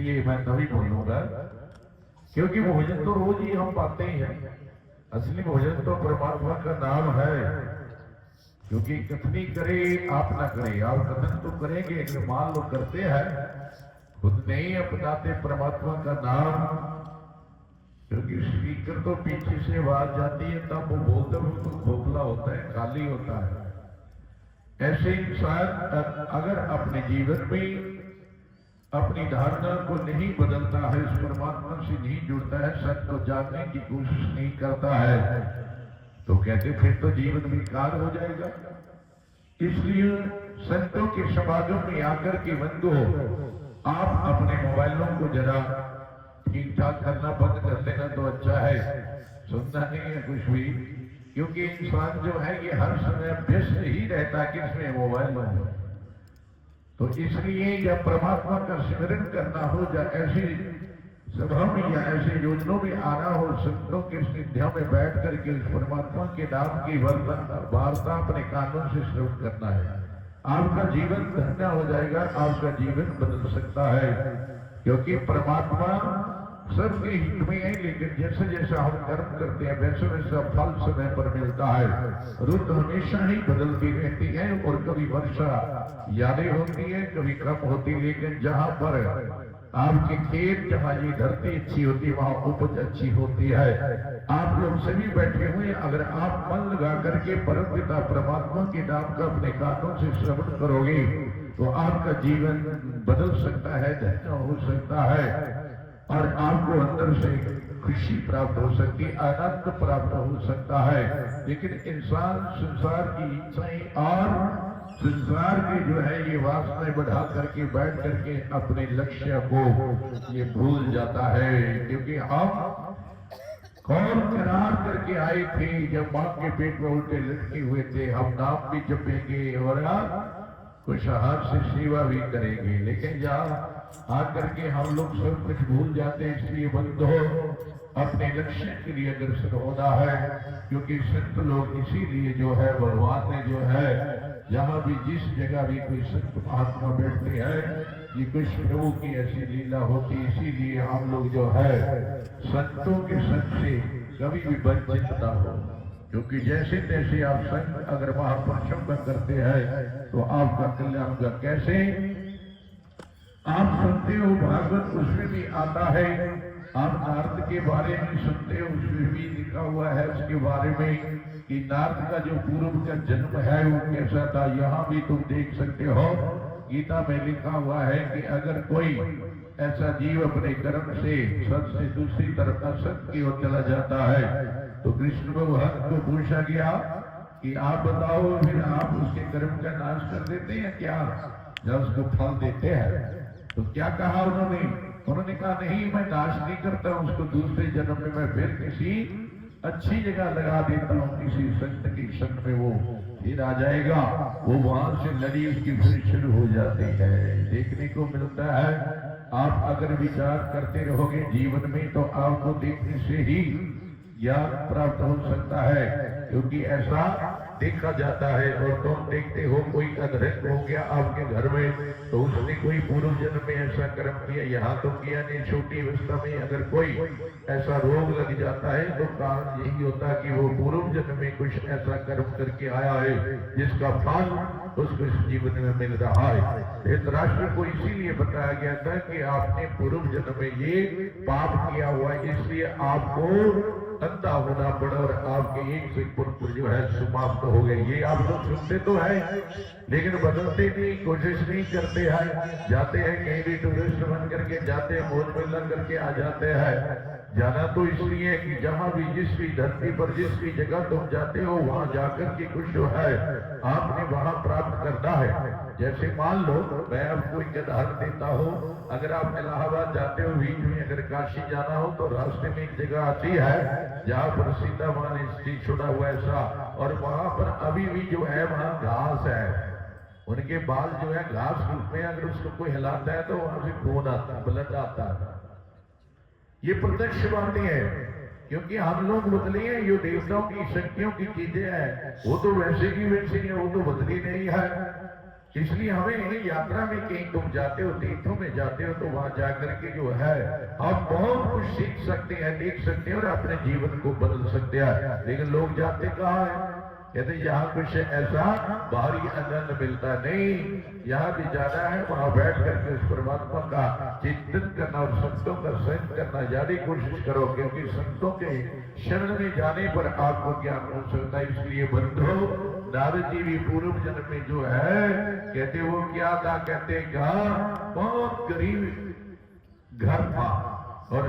इसलिए मैं तभी बोलूंगा, क्योंकि भोजन तो रोज ही हम पाते ही हैं। असली भोजन तो परमात्मा का नाम है। क्योंकि कथनी करे आप ना करे, आप कथन तो करेंगे, अगर मान लो करते हैं, खुद नहीं अपनाते परमात्मा का नाम। क्योंकि स्पीकर तो पीछे से आवाज जाती है, तब वो बोलते वक्त तो खोखला होता है, खाली होता है। ऐसे इंसान अगर अपने जीवन में अपनी धारणा को नहीं बदलता है, उस परमात्मा से नहीं जुड़ता है, सत्य को जानने की कोशिश नहीं करता है, तो कहते फिर तो जीवन बेकार हो जाएगा। इसलिए संतों के समागम में आकर के बंधु आप अपने मोबाइलों को जरा ठीक ठाक करना बंद कर देना तो अच्छा है। सुनना नहीं है कुछ भी, क्योंकि इंसान जो है ये हर समय व्यस्त ही रहता है किसमें, मोबाइल में। तो इसलिए जब परमात्मा का स्मरण करना हो, या ऐसी सभा में या ऐसे योजनों में आना हो, संतों के सानिध्य में बैठ करके उस परमात्मा के नाम की वार्ता अपने कानों से श्रवण करना है। आपका जीवन धन्य हो जाएगा, आपका जीवन बदल सकता है। क्योंकि परमात्मा सबके हित में है, लेकिन जैसे जैसा हम कर्म करते हैं वैसे वैसा फल समय पर मिलता है। रुत हमेशा ही बदलती रहती है, और कभी वर्षा ज्यादा होती है, कभी कम होती, लेकिन जहां पर आपके खेत, जहां ये धरती अच्छी होती है, वहां उपज अच्छी होती है। आप लोग सभी बैठे हुए, अगर आप मन लगा करके परमपिता परमात्मा के नाम का अपने कानों से श्रवण करोगे तो आपका जीवन बदल सकता है, धन्य हो सकता है, और आपको अंदर से खुशी प्राप्त हो सकती है, आनंद प्राप्त हो सकता है। लेकिन इंसान संसार की इच्छाएं और संसार के जो है ये वासनाएं बढ़ा करके बैठ करके अपने लक्ष्य को ये भूल जाता है। क्योंकि हम कौन करार करके आए थे, जब मां के पेट में उल्टे लटके हुए थे, हम नाम भी जपेंगे और कुछ हाथ से सेवा भी करेंगे, लेकिन जहाँ आकर के हम लोग सब कुछ भूल जाते हैं। इसलिए बंधो अपने लक्ष्य के लिए अग्रसर होना है। क्योंकि संत लोग इसीलिए जो है, भगवान ने जो है जहाँ भी जिस जगह भी कोई संत महात्मा बैठते हैं, ये कृष्ण प्रभु की ऐसी लीला होती, इसीलिए हम लोग जो है संतों के संग से कभी भी वंचित ना हो। क्योंकि जैसे तैसे आप संग अगर महापुरुषों का करते हैं तो आपका कल्याण का कैसे। आप सुनते हो भागवत, उसमें भी आता है, आप नारद के बारे में सुनते हो, उसमें भी लिखा हुआ है उसके बारे में कि नारद का जो पूर्व का जन्म है वो कैसा था। यहाँ भी तुम देख सकते हो, गीता में लिखा हुआ है कि अगर कोई ऐसा जीव अपने कर्म से सत से दूसरी तरफ असत की ओर चला जाता है तो कृष्ण भगवान को पूछा गया कि आप बताओ, फिर आप उसके कर्म का नाश कर देते हैं क्या, या उसको फल देते हैं? तो क्या कहा उन्होंने कहा नहीं, मैं नाश नहीं करता, उसको दूसरे जन्म में मैं फिर किसी अच्छी जगह लगा देता हूँ, किसी संत की संग में वो फिर आ जाएगा। वो वहां से लड़ी उसकी फिर शुरू हो जाती है। देखने को मिलता है, आप अगर विचार करते रहोगे जीवन में तो आपको देखने से ही ज्ञान प्राप्त हो सकता है। क्योंकि ऐसा देखा जाता है, और तुम देखते हो कोई अधरंग हो गया आपके घर में तो उसने कोई पूर्व जन्म में ऐसा कर्म किया, यहाँ तो किया नहीं, छोटी अवस्था में अगर कोई ऐसा रोग लग जाता है तो कारण यही होता है कि वो पूर्व जन्म में कुछ ऐसा कर्म करके आया है जिसका फल उसको इस जीवन में मिल रहा है। धृतराष्ट्र को इसीलिए बताया गया था कि आपने पूर्व जन्म में ये पाप किया हुआ है, इसलिए आपको अंधा होना पड़ा और आपके एक से पुत्र जो है समाप्त हो गए। ये आप लोग सुनते तो है, लेकिन बदलते नहीं, कोशिश नहीं करते हैं। जाते हैं कहीं भी टूरिस्ट बन करके जाते हैं, मौज मेला करके आ जाते हैं। जाना तो इसलिए कि जहां भी जिस भी धरती पर जिस भी जगह तुम जाते हो वहां जाकर के कुछ जो है आपने वहां प्राप्त करना है। जैसे मान लो मैं आपको एक उदाहरण देता हूँ, अगर आप इलाहाबाद जाते हो, बीच में अगर काशी जाना हो तो रास्ते में एक जगह आती है जहाँ पर सीता मां ने स्टीच छोड़ा हुआ ऐसा, और वहां पर अभी भी जो है वहां घास है, उनके बाल जो है घास रूप में, अगर उसको कोई हिलाता है तो वहां से खून आता है, ब्लड आता है। ये प्रत्यक्ष बातें हैं। क्योंकि हम लोग बदले हैं, ये देवताओं की शक्तियों की चीजें हैं, वो तो वैसे की वैसे ही है, वो तो बदली नहीं है। इसलिए हमें यात्रा में कहीं तुम जाते हो, तीर्थों में जाते हो, तो वहां जाकर के जो है हम बहुत कुछ सीख सकते हैं, देख सकते हैं और अपने जीवन को बदल सकते हैं। लेकिन लोग जाते कहाँ हैं? कहते यहाँ कुछ ऐसा बाहरी आनंद मिलता नहीं, यहाँ भी जाना है, वहां बैठ करके उस परमात्मा का चिंतन करना और संतों का संग करना ज्यादा कोशिश करो, क्योंकि संतों के शरण में जाने पर आपको ज्ञान हो सकता है। इसलिए बंधु, नारद जी भी पूर्व जन्म में जो है कहते वो क्या था, कहते बहुत गरीब घर था और